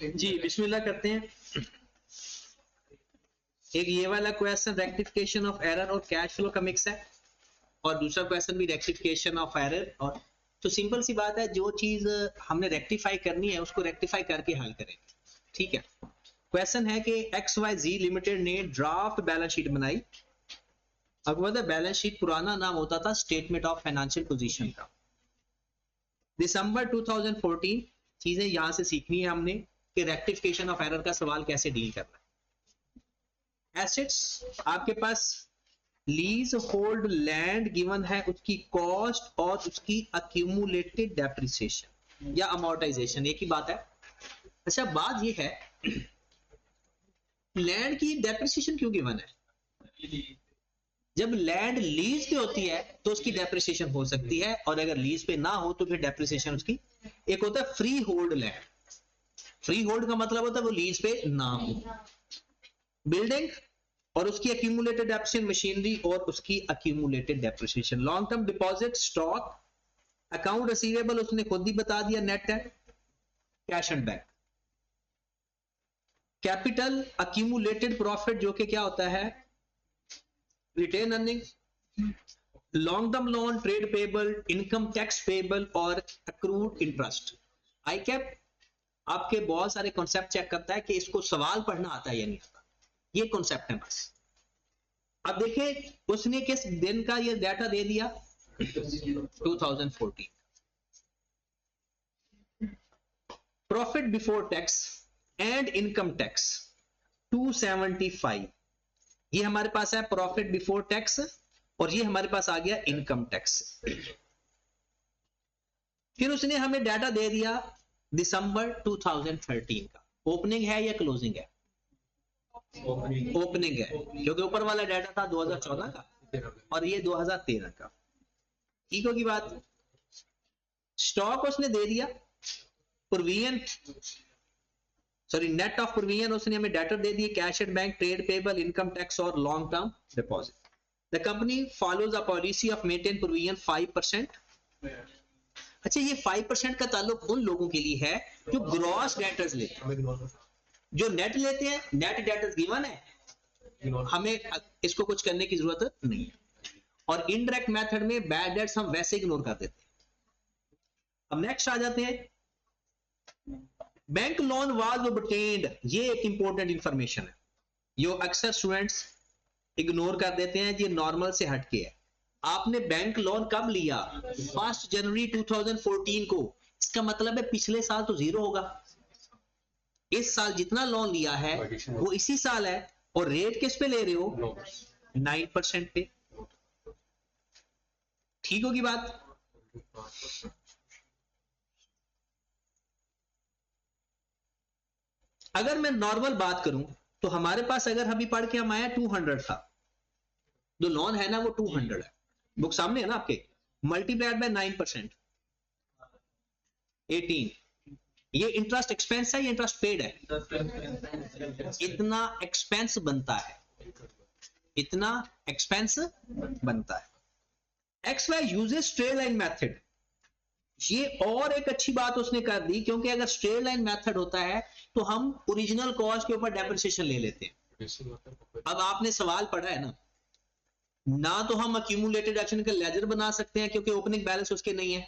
जी बिस्मिल्लाह करते हैं। एक ये वाला क्वेश्चन रेक्टिफिकेशन ऑफ एरर और कैश फ्लो का मिक्स है, और दूसरा क्वेश्चन भी रेक्टिफिकेशन ऑफ एरर। और तो सिंपल सी बात है, जो चीज हमने रेक्टिफाई करनी है उसको रेक्टिफाई करके हल करेंगे। ठीक है, क्वेश्चन है कि XYZ लिमिटेड ने ड्राफ्ट बैलेंस शीट बनाई। अब पता है बैलेंस शीट पुराना नाम होता था स्टेटमेंट ऑफ फाइनेंशियल पोजीशन का। दिसंबर 2014 चीजें यहां से सीखनी है हमने कि रेक्टिफिकेशन ऑफ एरर का सवाल कैसे डील करना है। एसेट्स आपके पास लीज होल्ड लैंड गिवन है, उसकी कॉस्ट और उसकी अक्यूमुलेटेड डेप्रिसिएशन या अमोर्टाइजेशन एक ही बात है। अच्छा बात ये है लैंड की डेप्रिसिएशन क्यों गिवन है? जब लैंड लीज पे होती है तो उसकी डेप्रिसिएशन हो सकती है, और अगर लीज पे ना हो तो फिर डेप्रिसिएशन उसकी एक होता है free hold land. Free hold का मतलब होता है वो लीज पे ना हो। बिल्डिंग और उसकी अक्यूमुलेटेड डेप्रिसिएशन, मशीनरी और उसकी accumulated depreciation. Long term deposit, stock, account receivable उसने खुद ही बता दिया नेट है, cash and bank. Capital accumulated profit जो कि क्या होता है retained earning, long term loan, trade payable, income tax payable और अक्रूड इंटरेस्ट। आई कैप आपके बहुत सारे कॉन्सेप्ट चेक करता है कि इसको सवाल पढ़ना आता है या नहीं आता, ये कॉन्सेप्ट है बस। अब देखिए उसने किस दिन का ये डाटा दे दिया 2014। Profit before tax and income tax 275, ये हमारे पास है प्रॉफिट बिफोर टैक्स, और ये हमारे पास आ गया इनकम टैक्स। फिर उसने हमें डाटा दे दिया दिसंबर 2013 का। ओपनिंग है या क्लोजिंग है? ओपनिंग है, क्योंकि ऊपर वाला डाटा था 2014 का और ये 2013 का। ठीक होगी बात। स्टॉक उसने दे दिया, provision sorry net of provision उसने हमें डाटा दे दिए, cash and bank, trade payable, income tax और long term deposit. The company follows a policy of maintain provision 5%। अच्छा ये 5% का ताल्लुक उन लोगों के लिए है जो ग्रॉस डेटर्स लेते हैं। जो नेट लेते हैं, नेट डेटर्स गिवन है, हमें इसको कुछ करने की जरूरत नहीं है। और इनडायरेक्ट मेथड में बैड डेट्स हम वैसे इग्नोर कर देते हैं। अब नेक्स्ट आ जाते हैं बैंक लोन वाज ऑब्टेन्ड। ये एक इंपॉर्टेंट इंफॉर्मेशन है जो अक्सर स्टूडेंट्स इग्नोर कर देते हैं, ये नॉर्मल से हटके है। आपने बैंक लोन कब लिया? 1 जनवरी 2014 को। इसका मतलब है पिछले साल तो जीरो होगा, इस साल जितना लोन लिया है वो इसी साल है, और रेट किस पे ले रहे हो? 9% पे। ठीक होगी बात। अगर मैं नॉर्मल बात करूं तो हमारे पास अगर अभी पढ़ के हम आए 200 था, जो लोन है ना वो 200 है, बुक सामने है ना आपके, मल्टीप्लाइड बाय 9% 18। ये इंटरेस्ट एक्सपेंस है या इंटरेस्ट पेड है? इतना एक्सपेंस बनता है, इतना एक्सपेंस बनता है। X Y uses straight line method. ये और एक अच्छी बात उसने कर दी, क्योंकि अगर स्ट्रेट लाइन मेथड होता है तो हम ओरिजिनल कॉस्ट के ऊपर डेप्रिसिएशन ले लेते हैं। अब आपने सवाल पढ़ा है ना तो हम अक्यूमुलेटेड एक्शन का लेजर बना सकते हैं क्योंकि ओपनिंग बैलेंस उसके नहीं है,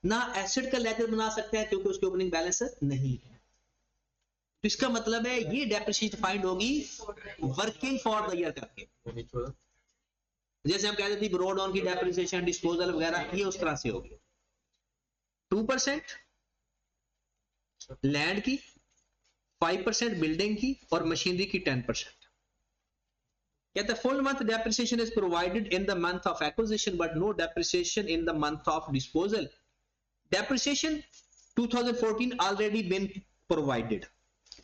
ना एसेट का लेजर बना सकते हैं क्योंकि उसके ओपनिंग बैलेंस नहीं है। तो इसका मतलब है ये डेप्रिसिएशन फाइंड होगी वर्किंग फॉर द ईयर करके। जैसे हम कहते थे ब्रोड ऑन की डेप्रिसिएशन, डिस्पोजल वगैरह, ये उस तरह से होगी। 2% लैंड की, 5% बिल्डिंग की और मशीनरी की 10%। कहते हैं full month depreciation is provided in the month of acquisition but no depreciation in the month of disposal. Depreciation 2014 already been provided.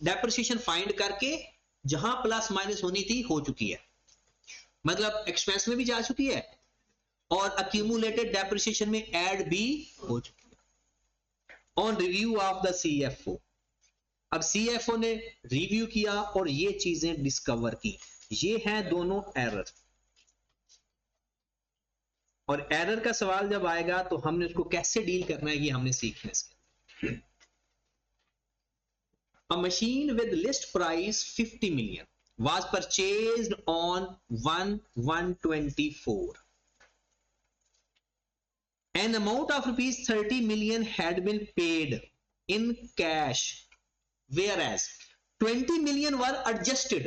Depreciation find करके जहां प्लस माइनस होनी थी हो चुकी है, मतलब एक्सपेंस में भी जा चुकी है और अक्यूमुलेटेड डेप्रिसिएशन में ऐड भी हो चुकी है। On review of the CFO, अब सीएफओ ने रिव्यू किया और ये चीजें डिस्कवर की। ये हैं दोनों एरर, और एरर का सवाल जब आएगा तो हमने उसको कैसे डील करना है ये हमने सीखना है। A machine with list price 50 million was purchased on 1/1/24. An amount of rupees 30 million had been paid in cash, whereas 20 million were adjusted.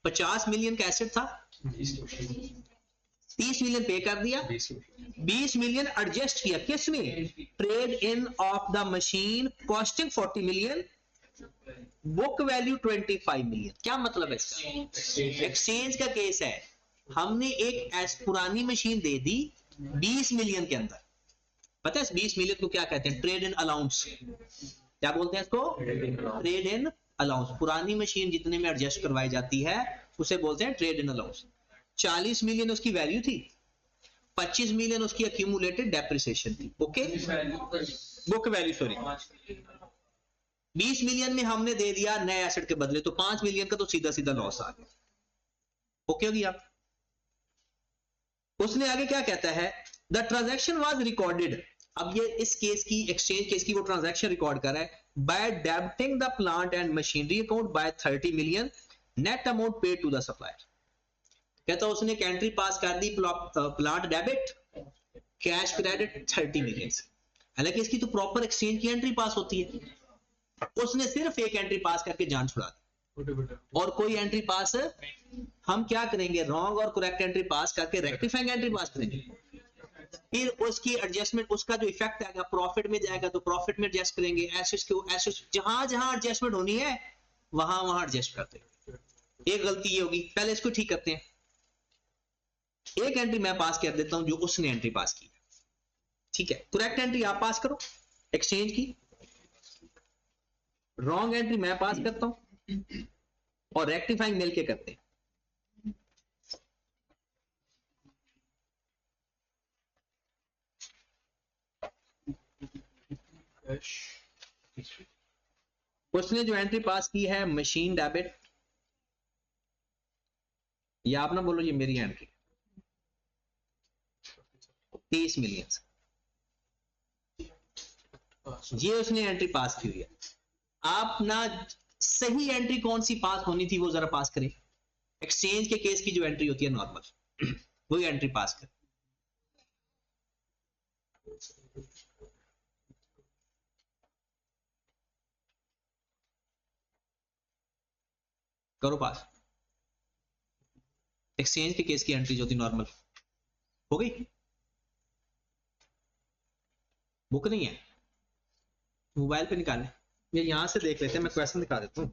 50 million का एसेट था, 30 मिलियन पे कर दिया, 20 मिलियन एडजस्ट किया, किसने? Trade in of the machine costing 40 million, book value 25 million. क्या मतलब है इसका? एक्सचेंज का केस है, हमने एक पुरानी मशीन दे दी 20 मिलियन के अंदर। पता है 20 मिलियन को क्या कहते हैं? Trade in allowance. क्या बोलते हैं इसको? Trade in allowance. पुरानी मशीन जितने में एडजस्ट करवाई जाती है उसे बोलते हैं ट्रेड इन अलाउंस। 40 मिलियन उसकी वैल्यू थी, 25 मिलियन उसकी एक्यूमुलेटेड डेप्रिसिएशन थी। Okay, book value, sorry. 20 million में हमने दे दिया नए एसेट के बदले, तो 5 मिलियन का तो सीधा सीधा लॉस आ गया। ओके हो गया? उसने आगे क्या कहता है? The transaction was recorded. अब ये इस केस की, एक्सचेंज केस की वो ट्रांजैक्शन रिकॉर्ड कर रहा है, by debiting the plant and machinery account by 30 million, net amount paid to the supplier. कहता उसने एक एंट्री पास कर दी, plant debit, cash credit 30 million. हालांकि इसकी तो प्रॉपर एक्सचेंज की एंट्री पास होती है, उसने सिर्फ एक एंट्री पास करके जान छुड़ा दी, और कोई एंट्री पास हम क्या करेंगे? रॉन्ग और करेक्ट एंट्री पास करके रेक्टिफाइंग एंट्री पास करेंगे। फिर उसकी एडजस्टमेंट, उसका जो इफेक्ट आएगा प्रॉफिट में जाएगा, तो प्रॉफिट में एडजस्ट करेंगे। एसेट्स को एसेट्स, जहां जहां एडजस्टमेंट होनी है वहां वहां एडजस्ट करते हैं। एक गलती ये होगी, पहले इसको ठीक करते हैं। एक एंट्री मैं पास कर देता हूं जो उसने एंट्री पास की, ठीक है? करेक्ट एंट्री आप पास करो एक्सचेंज की, रॉन्ग एंट्री मैं पास करता हूं, और रेक्टिफाइंग मिलके करते हैं। उसने जो एंट्री पास की है मशीन डेबिट, या आप ना बोलो ये मेरी एंट्री 30 मिलियन, ये उसने एंट्री पास की हुई है। आप ना सही एंट्री कौन सी पास होनी थी वो जरा पास करें। एक्सचेंज के केस की जो एंट्री होती है नॉर्मल, वही एंट्री पास करें। करो पास। एक्सचेंज के केस की एंट्री जो थी नॉर्मल हो गई। बुक नहीं है, मोबाइल पे निकालें, ये यहां से देख लेते हैं, मैं क्वेश्चन दिखा देता हूँ।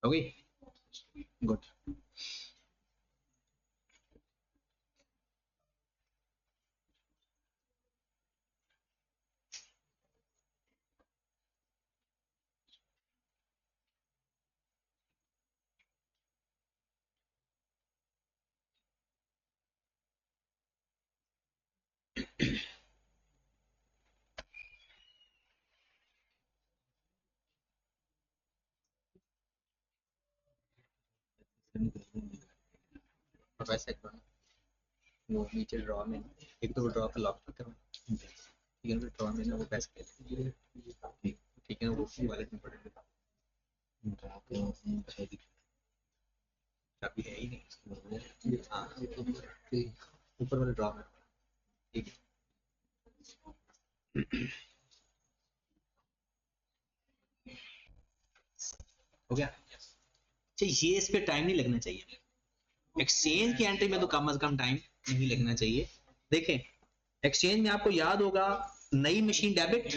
हो गई, गुड। वैसे वो नीचे ड्रॉ में एक तो ड्रॉ का लॉक करो, ठीक है? ड्रॉ में ना वो पैसे ठीक है ना, वो वॉलेट में पड़ेगा। चाबी है ही नहीं। हाँ, ऊपर वाले ड्रॉ में, ठीक है? हो गया? ये इस पे टाइम नहीं लगना चाहिए। एक्सचेंज की एंट्री में तो कम से कम टाइम नहीं लगना चाहिए। देखें, एक्सचेंज में आपको याद होगा, नई मशीन डेबिट,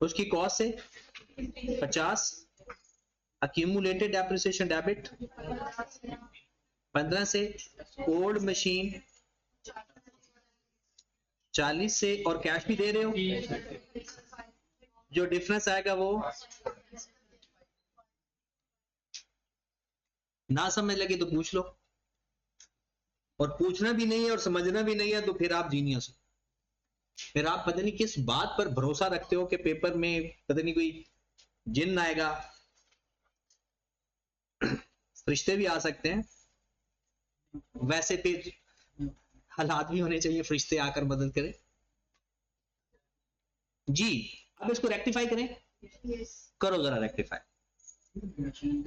उसकी कॉस्ट से 50, अक्यूमुलेटेड डेप्रिसिएशन डेबिट 15 से, ओल्ड मशीन 40 से, और कैश भी दे रहे हो, जो डिफरेंस आएगा वो ना समझ लगे तो पूछ लो, और पूछना भी नहीं है और समझना भी नहीं है तो फिर आप जीनियस हो। फिर आप पता नहीं किस बात पर भरोसा रखते हो कि पेपर में पता नहीं कोई जिन आएगा, फरिश्ते भी आ सकते हैं, वैसे फिर हालात भी होने चाहिए फरिश्ते आकर मदद करें जी। अब इसको रेक्टिफाई करें, करो जरा रेक्टिफाई।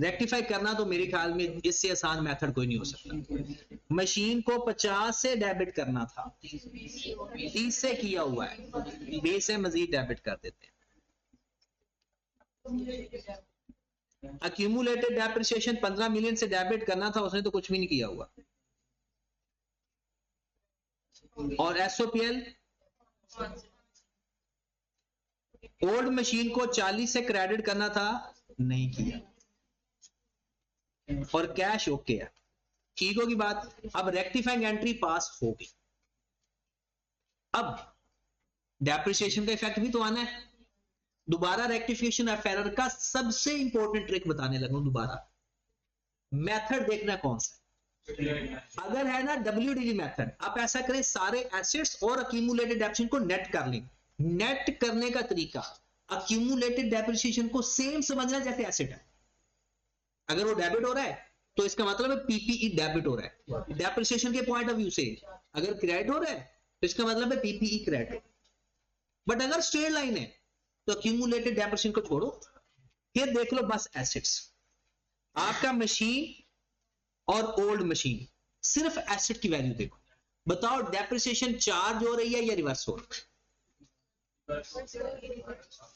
रेक्टिफाई करना तो मेरे ख्याल में इससे आसान मेथड कोई नहीं हो सकता। मशीन को 50 से डेबिट करना था, 30 से किया हुआ है, 20 से मजीद डेबिट कर देते हैं। अक्यूमुलेटेड डेप्रिसिएशन 15 मिलियन से डेबिट करना था, उसने तो कुछ भी नहीं किया हुआ। और एसओपीएल ओल्ड मशीन को 40 से क्रेडिट करना था, नहीं किया, और कैश ओके है, ठीक होगी बात। अब रेक्टिफाइंग एंट्री पास होगी। अब डेप्रिसिएशन का इफेक्ट भी तो आना है। दोबारा रेक्टिफिकेशन ऑफ एरर का सबसे इंपॉर्टेंट ट्रिक बताने लगा हूं दोबारा। मेथड देखना कौन सा, अगर है ना WDV मेथड, आप ऐसा करें सारे एसेट्स और अक्यूमुलेटेड डेप्रिसिएशन को नेट कर लें। नेट करने का तरीका, अक्यूमुलेटेड डेप्रिसिएशन को सेम समझना जैसे एसेट है। अगर वो डेबिट हो रहा है तो इसका मतलब है पीपीई डेबिट हो रहा है, डेप्रिसिएशन के पॉइंट ऑफ व्यू से। अगर क्रेडिट हो रहा है तो इसका मतलब है पीपीई क्रेडिट। बट अगर स्ट्रेट लाइन है तो अक्यूमुलेटेड डेप्रिसिएशन को छोड़ो, फिर देख लो बस एसेट्स। आपका मशीन और ओल्ड मशीन, सिर्फ एसेट की वैल्यू देखो, बताओ डेप्रिसिएशन चार्ज हो रही है या रिवर्स हो रही है?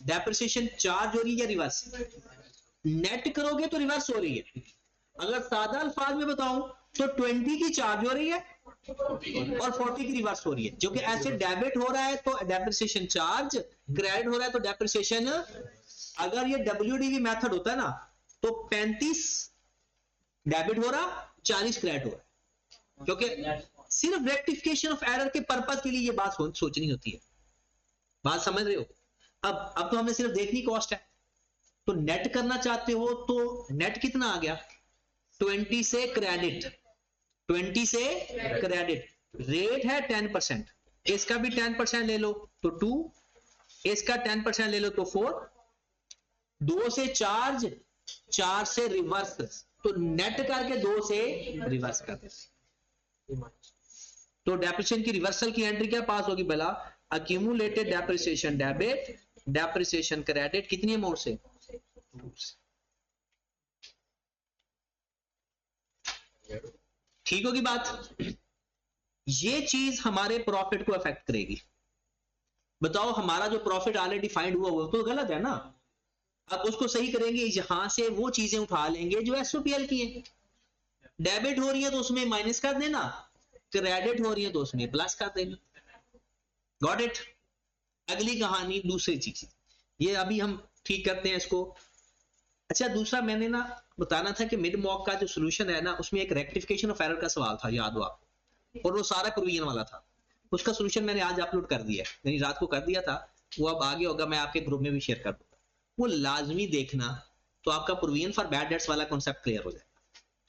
डेप्रिसिएशन चार्ज हो रही है या रिवर्स? नेट करोगे तो रिवर्स हो रही है। अगर सादा अल्फाज में बताऊं तो 20 की चार्ज हो रही है और 40 की रिवर्स हो रही है। जो कि एसेट डेबिट हो रहा है तो डेप्रिसिएशन चार्ज, क्रेडिट हो रहा है तो डेप्रिसिएशन। अगर ये WDV मेथड होता है ना तो 35 डेबिट हो रहा, 40 क्रेडिट हो रहा, क्योंकि सिर्फ रेक्टिफिकेशन ऑफ एरर के पर्पस के लिए ये बात सोचनी होती है। बात समझ रहे हो? अब तो हमने सिर्फ देखनी कॉस्ट है, तो नेट करना चाहते हो तो नेट कितना आ गया? 20 से क्रेडिट, 20 से क्रेडिट, रेट है 10%, इसका भी 10% ले लो तो 2, इसका 10% ले लो तो 4, 2 से चार्ज, 4 से रिवर्स, तो नेट करके 2 से रिवर्स कर देते। तो डेप्रिसिएशन की रिवर्सल की एंट्री क्या पास होगी भला? Accumulated depreciation debit, depreciation credit, कितनी अमाउंट से? ठीक होगी बात? ये चीज हमारे प्रॉफिट को अफेक्ट करेगी। बताओ हमारा जो प्रॉफिट ऑलरेडी फाइंड हुआ वो तो गलत है ना। अब उसको सही करेंगे, यहां से वो चीजें उठा लेंगे जो एसओपीएल की है। डेबिट हो रही है तो उसमें माइनस कर देना, क्रेडिट हो रही है तो उसमें प्लस कर देना। Got it? अगली कहानी दूसरी चीज, ये अभी हम ठीक करते हैं इसको। अच्छा, दूसरा मैंने ना बताना था कि मिड मॉक का जो सोल्यूशन है ना उसमें एक रेक्टिफिकेशन ऑफ एरर का सवाल था, याद हो आपको, और वो सारा प्रोविजन वाला था। उसका सोल्यूशन मैंने आज अपलोड कर दिया है, यानी रात को कर दिया था, वो अब आगे होगा, मैं आपके ग्रुप में भी शेयर कर दूंगा। वो लाजमी देखना, तो आपका प्रोविजन फॉर बैड डेट्स वाला कॉन्सेप्ट क्लियर हो जाएगा।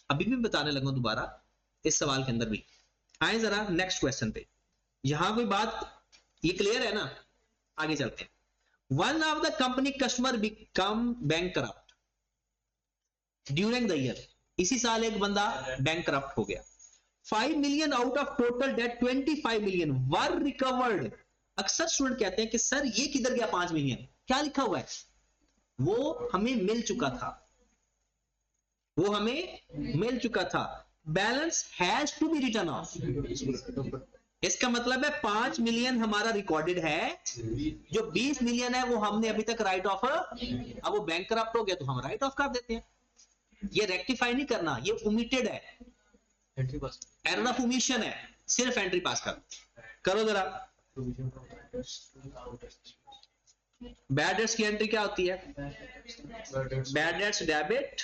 अभी भी बताने लगा दोबारा इस सवाल के अंदर भी। आए जरा नेक्स्ट क्वेश्चन पे, यहां कोई बात ये क्लियर है ना? आगे चलते हैं। One of the company customer become bankrupt during the year, इसी साल एक बंदा बैंकरप्ट हो गया। 5 million out of total date 25 million were recovered. अक्सर स्टूडेंट कहते हैं कि सर ये किधर गया 5 मिलियन, क्या लिखा हुआ है? वो हमें मिल चुका था, वो हमें मिल चुका था। Balance has to be written off, इसका मतलब है 5 मिलियन हमारा रिकॉर्डेड है, जो 20 मिलियन है वो हमने अभी तक राइट ऑफ। अब वो बैंकरप्ट हो गया तो हम राइट ऑफ कर देते हैं। ये रेक्टिफाई नहीं करना, ये ओमिटेड है, एरर ऑफ ओमिशन है, सिर्फ एंट्री पास करो जरा। बैड डेट्स की एंट्री क्या होती है? Bad debts debit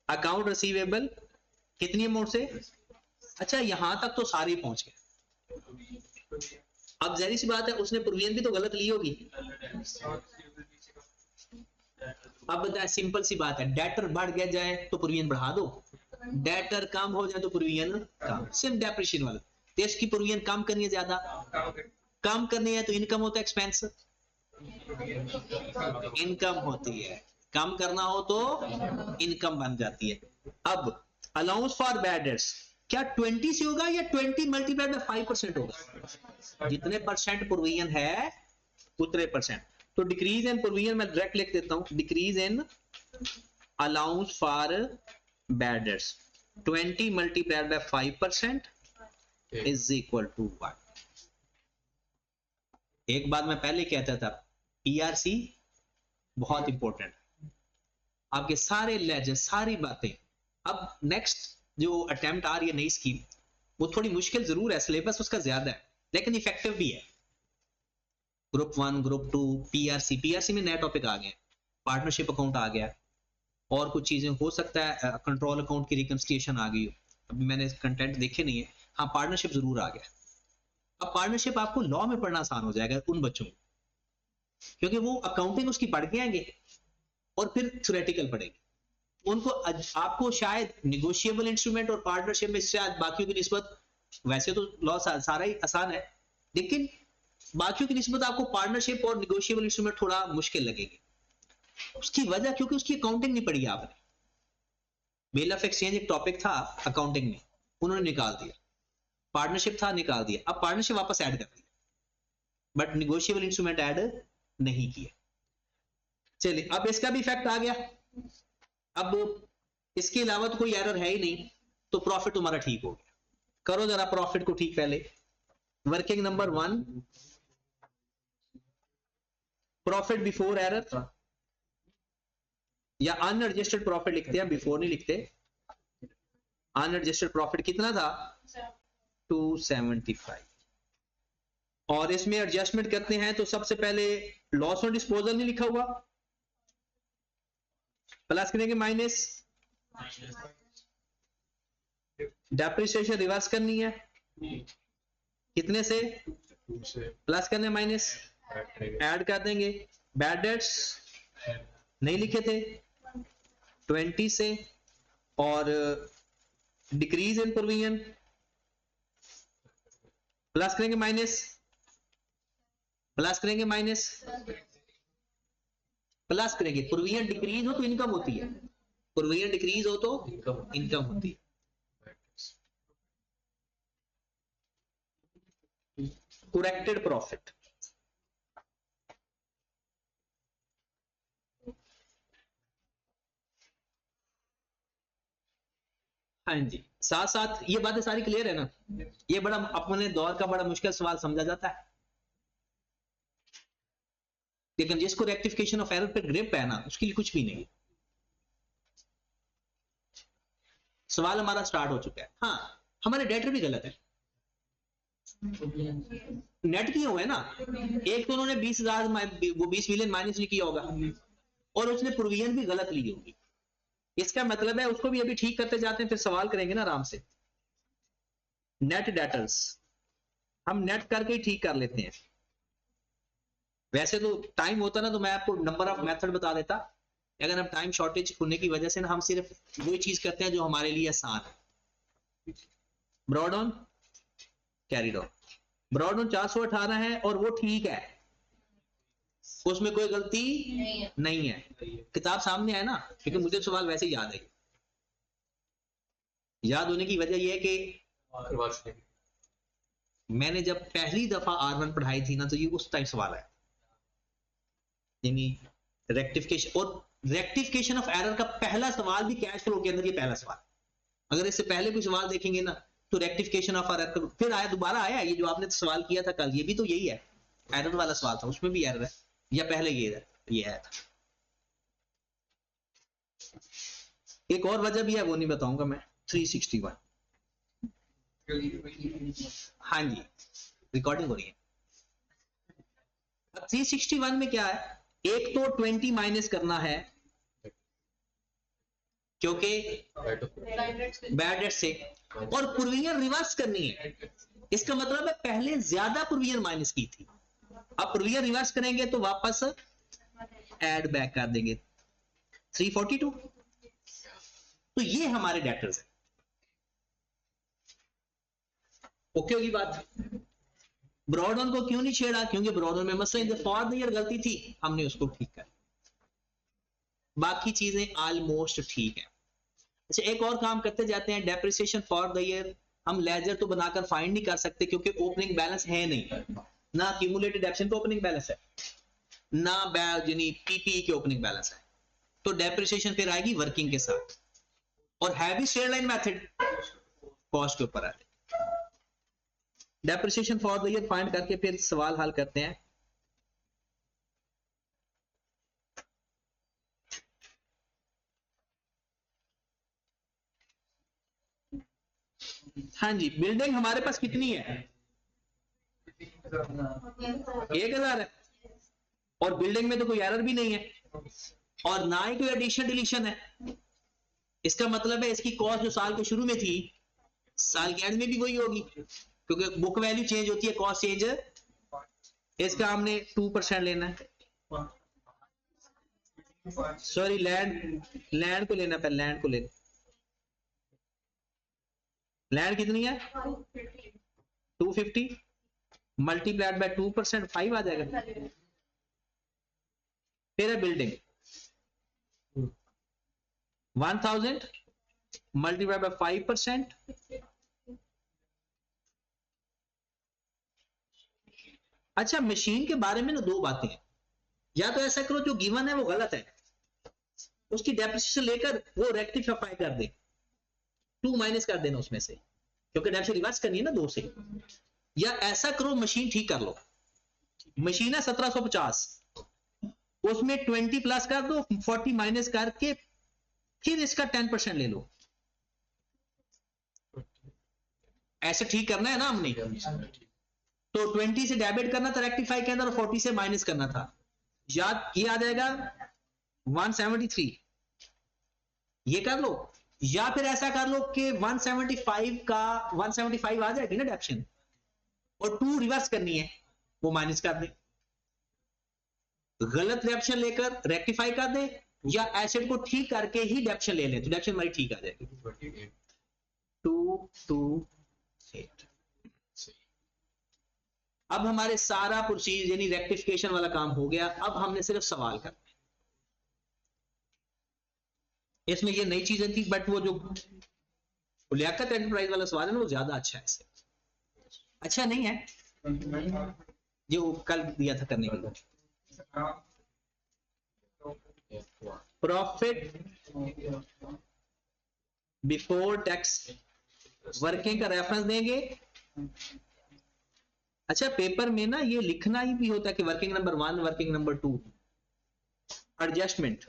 account receivable कितनी अमाउंट से? अच्छा यहां तक तो सारे पहुंच गए। अब जहरी सी बात है उसने प्रोविजन भी तो गलत ली होगी। अब बताए सिंपल सी बात है, डेटर बढ़ गया जाए तो प्रोविजन बढ़ा दो, डेटर कम हो जाए तो प्रोविजन कम, सिर्फ डेप्रिसिएशन वाला। तो इसकी प्रोविजन कम करनी है, ज्यादा कम करनी है तो इनकम होता है एक्सपेंस, इनकम होती है, कम करना हो तो इनकम बन जाती है। अब अलाउंस फॉर बैड डेट्स क्या 20 से होगा या 20 मल्टीप्लाइड बाय 5% होगा? जितने परसेंट प्रोविजन है उतने परसेंट। तो डिक्रीज इन प्रोविजन मैं डायरेक्ट लिख देता हूं, decrease in allowance for bad debts 20 multiplied by 5% is equal to 1। एक बात मैं पहले कहता था, पीआरसी बहुत इंपॉर्टेंट, आपके सारे लेजर सारी बातें। अब नेक्स्ट जो अटेम्प्ट आ रही है नई स्कीम, वो थोड़ी मुश्किल जरूर है, सिलेबस उसका ज्यादा है लेकिन इफेक्टिव भी है। ग्रुप 1 ग्रुप 2 पीआरसी में नया टॉपिक आ गया, पार्टनरशिप अकाउंट आ गया, और कुछ चीजें हो सकता है कंट्रोल अकाउंट की रिकंसिलिएशन आ गई हो, अभी मैंने कंटेंट देखे नहीं है। हाँ पार्टनरशिप जरूर आ गया। अब पार्टनरशिप आपको लॉ में पढ़ना आसान हो जाएगा उन बच्चों को, क्योंकि वो अकाउंटिंग उसकी पढ़ के आएंगे और फिर थ्योरेटिकल पढ़ेंगे। उनको आपको शायद निगोशिएबल इंस्ट्रूमेंट और पार्टनरशिप में शायद बाकियों की निस्बत, वैसे तो लॉ सारा ही आसान है लेकिन बाकियों की निस्बत आपको पार्टनरशिप और निगोशिएबल इंस्ट्रूमेंट थोड़ा मुश्किल लगेगी। उसकी वजह क्योंकि उसकी अकाउंटिंग नहीं पढ़ी आपने। बिल ऑफ एक्सचेंज एक टॉपिक था अकाउंटिंग में, उन्होंने निकाल दिया, पार्टनरशिप था निकाल दिया, अब पार्टनरशिप वापस ऐड कर दिया बट निगोशिएबल इंस्ट्रूमेंट ऐड नहीं किया। चलिए अब इसका भी इफेक्ट आ गया। अब इसके अलावा तो कोई एरर है ही नहीं, तो प्रॉफिट तुम्हारा ठीक हो गया। करो जरा प्रॉफिट को ठीक। पहले working number 1 profit before error या अनएडजस्टेड प्रॉफिट लिखते हैं, बिफोर नहीं लिखते। अनएडजस्टेड प्रॉफिट कितना था? 275। और इसमें एडजस्टमेंट करते हैं तो सबसे पहले लॉस ऑन डिस्पोजल नहीं लिखा हुआ, प्लस करेंगे माइनस, डेप्रिसिएशन रिवर्स करनी है कितने से? प्लस करने माइनस, ऐड कर देंगे। बैड डेट्स नहीं लिखे थे 20 से, और डिक्रीज इन प्रोविजन प्लस करेंगे माइनस, प्लस करेंगे माइनस, प्लस करेंगे। प्रोविजन डिक्रीज हो तो इनकम होती है, प्रोविजन डिक्रीज हो तो इनकम होती है। करेक्टेड प्रॉफिट, हाँ जी, साथ साथ ये बातें सारी क्लियर है ना? ये बड़ा अपने दौर का बड़ा मुश्किल सवाल समझा जाता है, लेकिन जिसको रेक्टिफिकेशन ऑफ एरर पे ग्रिप है ना, उसके लिए कुछ भी नहीं। सवाल हमारा स्टार्ट हो चुका है। हाँ हमारे डेटर भी गलत है, नेट किए हुए ना। एक तो उन्होंने 20,000 वो 20 मिलियन माइनस नहीं किया होगा, और उसने प्रोविजन भी गलत ली होगी। इसका मतलब है उसको भी अभी ठीक करते जाते हैं, फिर सवाल करेंगे ना आराम से। नेट डेटर्स हम नेट करके ही ठीक कर लेते हैं। वैसे तो टाइम होता ना तो मैं आपको नंबर ऑफ मेथड बता देता, अगर हम टाइम शॉर्टेज होने की वजह से ना हम सिर्फ वही चीज करते हैं जो हमारे लिए आसान है। Broad on carried on, broad on 418 है और वो ठीक है, उसमें कोई गलती नहीं है। किताब सामने है ना, क्योंकि मुझे सवाल वैसे ही याद है। याद होने की वजह यह है कि मैंने जब पहली दफा R1 पढ़ाई थी ना, तो ये उस टाइम सवाल है, यानी रेक्टिफिकेशन, और रेक्टिफिकेशन ऑफ एरर का पहला सवाल भी कैश फ्लो के अंदर, ये पहला सवाल। अगर इससे पहले कोई सवाल देखेंगे ना तो रेक्टिफिकेशन ऑफ एरर फिर आया, दोबारा आया, ये जो आपने सवाल किया था कल, ये भी तो यही है, एरर वाला सवाल था, उसमें भी एरर है, या पहले ये है था। एक और वजह भी है, वो नहीं बताऊंगा मैं। 361 हाँ जी, रिकॉर्डिंग हो रही है। अब 361 में क्या है, एक तो 20 माइनस करना है क्योंकि बैड डेट से, और प्रोविजन रिवर्स करनी है। इसका मतलब है पहले ज्यादा प्रोविजन माइनस की थी, अब प्रोविजन रिवर्स करेंगे तो वापस ऐड बैक कर देंगे 342। तो ये हमारे डेटर्स है। ओके होगी बात। ब्रॉडन को क्यों नहीं छेड़ा, क्योंकि ब्रॉडन में मसला फॉर द ईयर गलती थी, हमने उसको ठीक कर, बाकी चीजें ऑलमोस्ट ठीक है। अच्छा, एक और काम करते जाते हैं, डेप्रिसिएशन फॉर द ईयर हम लेजर तो बनाकर फाइंड नहीं कर सकते क्योंकि ओपनिंग बैलेंस है नहीं, ना क्यूमुलेटेड डेप्रिसिएशन पे ओपनिंग बैलेंस है, ना यानी पीपीई के ओपनिंग बैलेंस है। तो डेप्रिसिएशन फिर आएगी वर्किंग के साथ, और है भी स्ट्रेट लाइन मेथड, कॉस्ट के ऊपर है। Depreciation for the year find करके फिर सवाल हल करते हैं। हाँ जी, बिल्डिंग हमारे पास कितनी है, 1000 है, और बिल्डिंग में तो कोई एरर भी नहीं है, और ना ही कोई एडिशन डिलीशन है। इसका मतलब है इसकी कॉस्ट जो साल के शुरू में थी, साल के एंड में भी वही होगी, क्योंकि बुक वैल्यू चेंज होती है, कॉस्ट चेंज। इसका हमने 2% लेना है, सॉरी लैंड को लेना, पहले लैंड को लेना। लैंड कितनी है 250 मल्टीप्लाइड बाय 2%, 5 आ जाएगा। फिर है बिल्डिंग 1000 मल्टीप्लाइड बाय 5%, अच्छा मशीन के बारे में ना दो बातें हैं, या तो ऐसा करो जो गिवन है वो गलत है, उसकी डेप्रिसिएशन लेकर वो रेक्टिफाई कर दे, 2 माइनस कर देना उसमें से, क्योंकि डेप्रिसिएशन रिवर्स करनी है ना 2 से। या ऐसा करो मशीन ठीक कर लो, मशीन है 1750, उसमें 20 प्लस कर दो, 40 माइनस करके फिर इसका 10% ले लो। ऐसे ठीक करना है ना हमने, तो 20 से डेबिट करना था रेक्टिफाई के अंदर, 40 से माइनस करना था, याद ये आ जाएगा 173, ये कर लो। या फिर ऐसा कर लो कि 175 का 175 आ जाएगी ना डेप्शन, और 2 रिवर्स करनी है, वो माइनस कर दे, गलत डेप्शन लेकर रेक्टिफाई कर दे, या एसिड को ठीक करके ही डेप्शन ले ले, तो डेप्शन हमारी ठीक आ जाएगी 228। अब हमारे सारा प्रोसीजर यानी रेक्टिफिकेशन वाला काम हो गया, अब हमने सिर्फ सवाल करना। इसमें ये नई चीजें थी, बट वो जो लियाकत एंटरप्राइज वाला सवाल है ना, वो ज्यादा अच्छा है इससे। अच्छा नहीं है जो कल दिया था करने के लिए। प्रॉफिट बिफोर टैक्स वर्किंग का रेफरेंस देंगे। अच्छा, पेपर में ना ये लिखना ही भी होता है कि working number 1, working number 2, adjustment.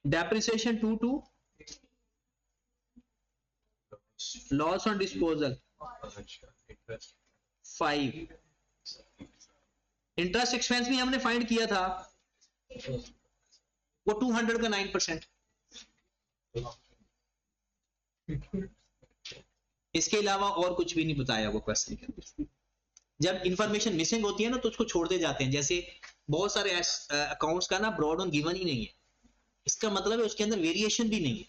Depreciation 22, loss on disposal 5, interest expense भी हमने फाइंड किया था, वो 200 का 9%। इसके अलावा और कुछ भी नहीं बताया वो क्वेश्चन के अंदर। जब इंफॉर्मेशन मिसिंग होती है ना तो उसको छोड़ते जाते हैं, जैसे बहुत सारे अकाउंट्स का ना ब्रॉड ऑन गिवन ही नहीं है, इसका मतलब है उसके अंदर वेरिएशन भी नहीं है।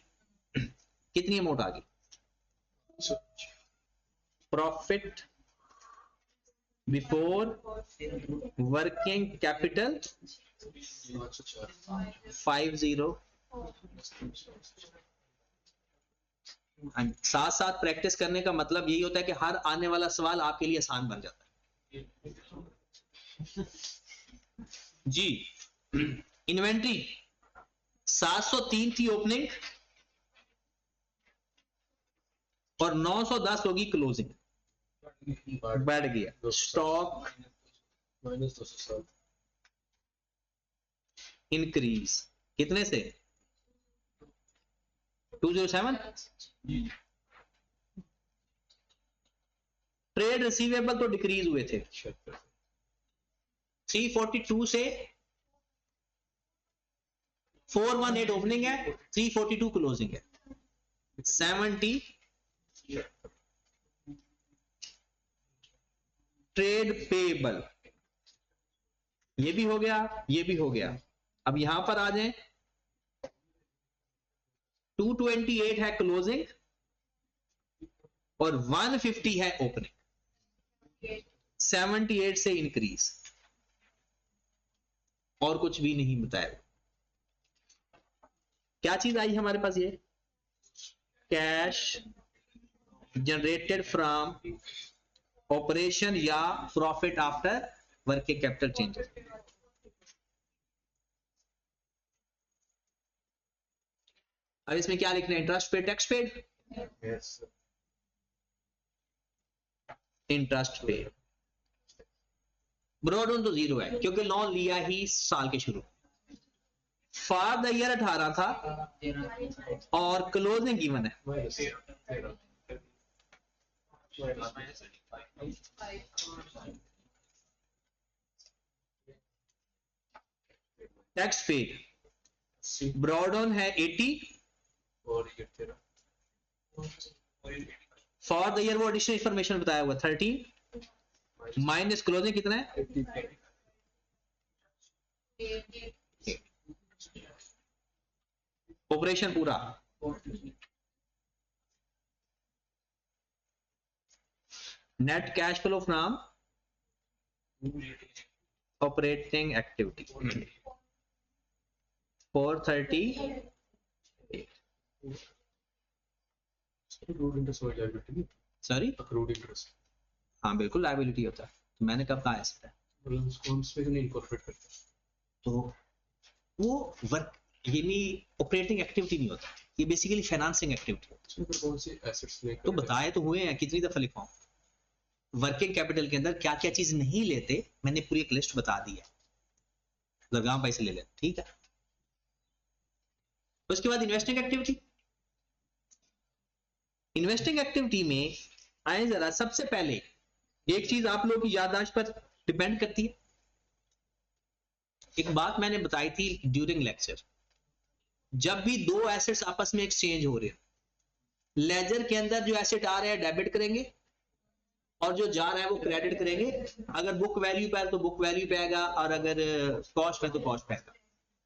कितनी अमाउंट आ गई, प्रॉफिट बिफोर वर्किंग कैपिटल 50। साथ साथ प्रैक्टिस करने का मतलब यही होता है कि हर आने वाला सवाल आपके लिए आसान बन जाता है जी। इन्वेंट्री 703 थी ओपनिंग, और 910 होगी क्लोजिंग, बढ़ गया। स्टॉक इंक्रीज कितने से 207। ट्रेड रिसीवेबल तो डिक्रीज हुए थे 342 से 418 ओपनिंग है, 342 क्लोजिंग है, 70 ट्रेड पेबल, ये भी हो गया, ये भी हो गया। अब यहां पर आ जाएं, 228 है क्लोजिंग और 150 है ओपनिंग, 78 से इंक्रीज, और कुछ भी नहीं बताया। क्या चीज आई हमारे पास? ये कैश जनरेटेड फ्रॉम ऑपरेशन या profit after working capital changes. अब इसमें क्या लिखना है? Interest paid, tax paid, interest paid. Broad तो जीरो है क्योंकि लोन लिया ही साल के शुरू। फॉर द ईयर 18 था और क्लोजिंग गिवन है। टैक्स पेड ब्रॉड ऑन है 80 फॉर द ईयर, वो एडिशनल इंफॉर्मेशन बताया हुआ 30 माइनस क्लोजिंग कितना है? ऑपरेशन पूरा net cash flow from operating activity 430। Sorry, हाँ बिल्कुल लायबिलिटी होता है, तो मैंने कब कहा ऐसा है? तो वो वर्क यानी ऑपरेटिंग एक्टिविटी नहीं होता, ये बेसिकली फाइनेंसिंग एक्टिविटी। तो बताए तो हुए हैं, कितनी दफा लिखवाऊं? वर्किंग कैपिटल के अंदर क्या क्या चीज नहीं लेते, मैंने पूरी एक लिस्ट बता दी है, लगाम पैसे ले लें, ठीक है। उसके बाद इन्वेस्टिंग एक्टिविटी। इन्वेस्टिंग एक्टिविटी में आए जरा, सबसे पहले एक चीज आप लोगों की याददाश्त पर डिपेंड करती है। एक बात मैंने बताई थी ड्यूरिंग लेक्चर, जब भी दो एसेट्स आपस में एक्सचेंज हो रहे हैं, लेजर के अंदर जो एसेट आ रहा है डेबिट करेंगे और जो जा रहा है वो क्रेडिट करेंगे। अगर बुक वैल्यू पे है तो बुक वैल्यू पे आएगा, और अगर कॉस्ट पे तो कॉस्ट पे आएगा।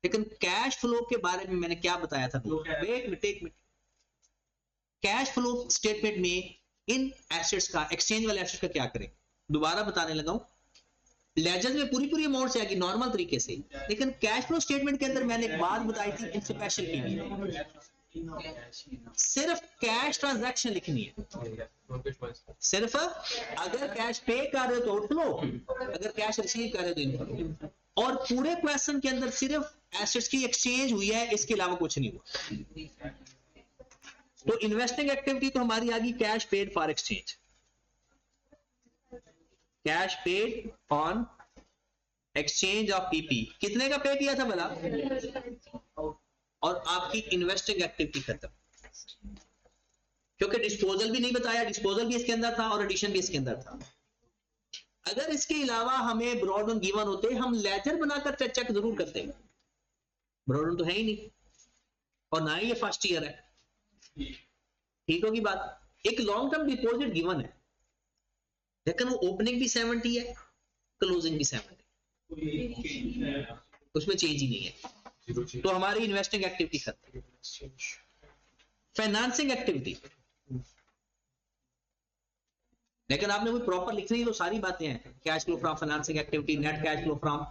लेकिन कैश फ्लो के बारे में मैंने क्या बताया था? एक मिनट, कैश फ्लो स्टेटमेंट में इन एसेट्स का, एक्सचेंज वाले एसेट्स का क्या करें, दोबारा बताने लगा हूं। लेजर में पूरी पूरी अमाउंट आएगी नॉर्मल तरीके से, लेकिन कैश फ्लो स्टेटमेंट के अंदर मैंने एक बात बताई थी इन स्पेशल की लिए, सिर्फ कैश ट्रांजैक्शन लिखनी है। सिर्फ अगर कैश पे कर रहे हो तो आउटफ्लो, अगर कैश रिसीव कर रहे हो तो इनफ्लो, और पूरे क्वेश्चन के अंदर सिर्फ एसेट्स की एक्सचेंज हुई है, इसके अलावा कुछ नहीं हुआ। तो इन्वेस्टिंग एक्टिविटी तो हमारी आ गई cash paid for exchange, cash paid on exchange of PP. कितने का पे किया था भला? और आपकी इन्वेस्टिंग एक्टिविटी खत्म, क्योंकि डिस्पोजल भी नहीं बताया, डिस्पोजल भी इसके अंदर था और एडिशन भी इसके अंदर था। अगर इसके अलावा हमें ब्रॉड ऑन गिवन होते, हम लेजर बनाकर चेक जरूर करते, ब्रॉड ऑन तो है ही नहीं और ना ही ये फर्स्ट ईयर है, ठीक होगी बात। एक लॉन्ग टर्म डिपॉजिट गिवन है, लेकिन वो ओपनिंग भी 70 है, क्लोजिंग भी 70, उसमें चेंज ही नहीं है, तो हमारी इन्वेस्टिंग एक्टिविटी खत्म। फाइनेंसिंग एक्टिविटी, लेकिन आपने कोई प्रॉपर लिखनी है तो सारी बातें हैं, cash flow from financing activity, net cash flow from.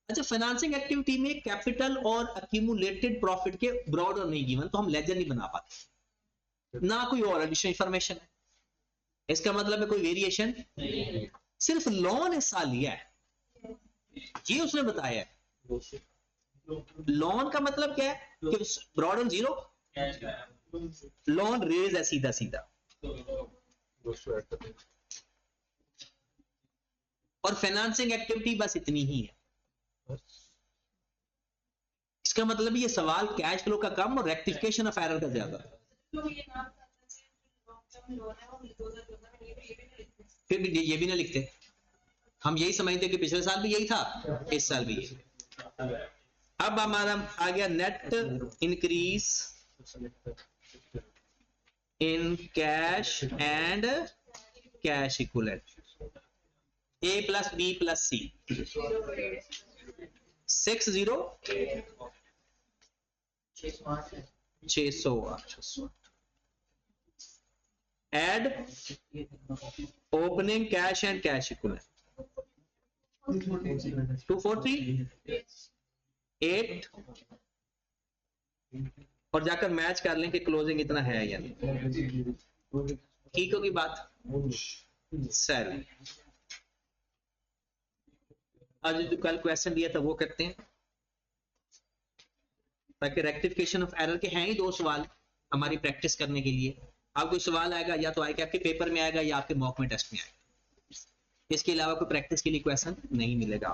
अच्छा, फाइनेंसिंग एक्टिविटी में कैपिटल और अक्यूमुलेटेड प्रॉफिट के ब्रॉड और नहीं गिवन, तो हम लेजर नहीं बना पाते, ना कोई और एडिशनल इंफॉर्मेशन है। इसका मतलब है कोई वेरिएशन, सिर्फ लोन हिस्सा लिया है, ये उसने बताया है। लोन का मतलब क्या है कि broad on zero, loan raise है सीधा सीधा, और फाइनेंसिंग एक्टिविटी बस इतनी ही है। इसका मतलब ये सवाल कैश फ्लो का कम और रेक्टिफिकेशन ऑफ एरर का ज्यादा। फिर भी ये भी ना लिखते, हम यही समझते कि पिछले साल भी यही था, इस साल भी यही। अब हमारा आ गया net increase in cash and cash equivalent, A plus B plus C 608 add opening cash and cash equivalent 243 8 और जाकर मैच कर लें कि क्लोजिंग इतना है या नहीं। ठीक होगी बात? सर आज जो कल क्वेश्चन दिया था वो करते हैं, ताकि रेक्टिफिकेशन ऑफ एरर के हैं ही 2 सवाल हमारी प्रैक्टिस करने के लिए। अब कोई सवाल आएगा या तो आएगा आपके पेपर में आएगा या आपके मॉक में टेस्ट में आएगा, इसके अलावा कोई प्रैक्टिस के लिए क्वेश्चन नहीं मिलेगा।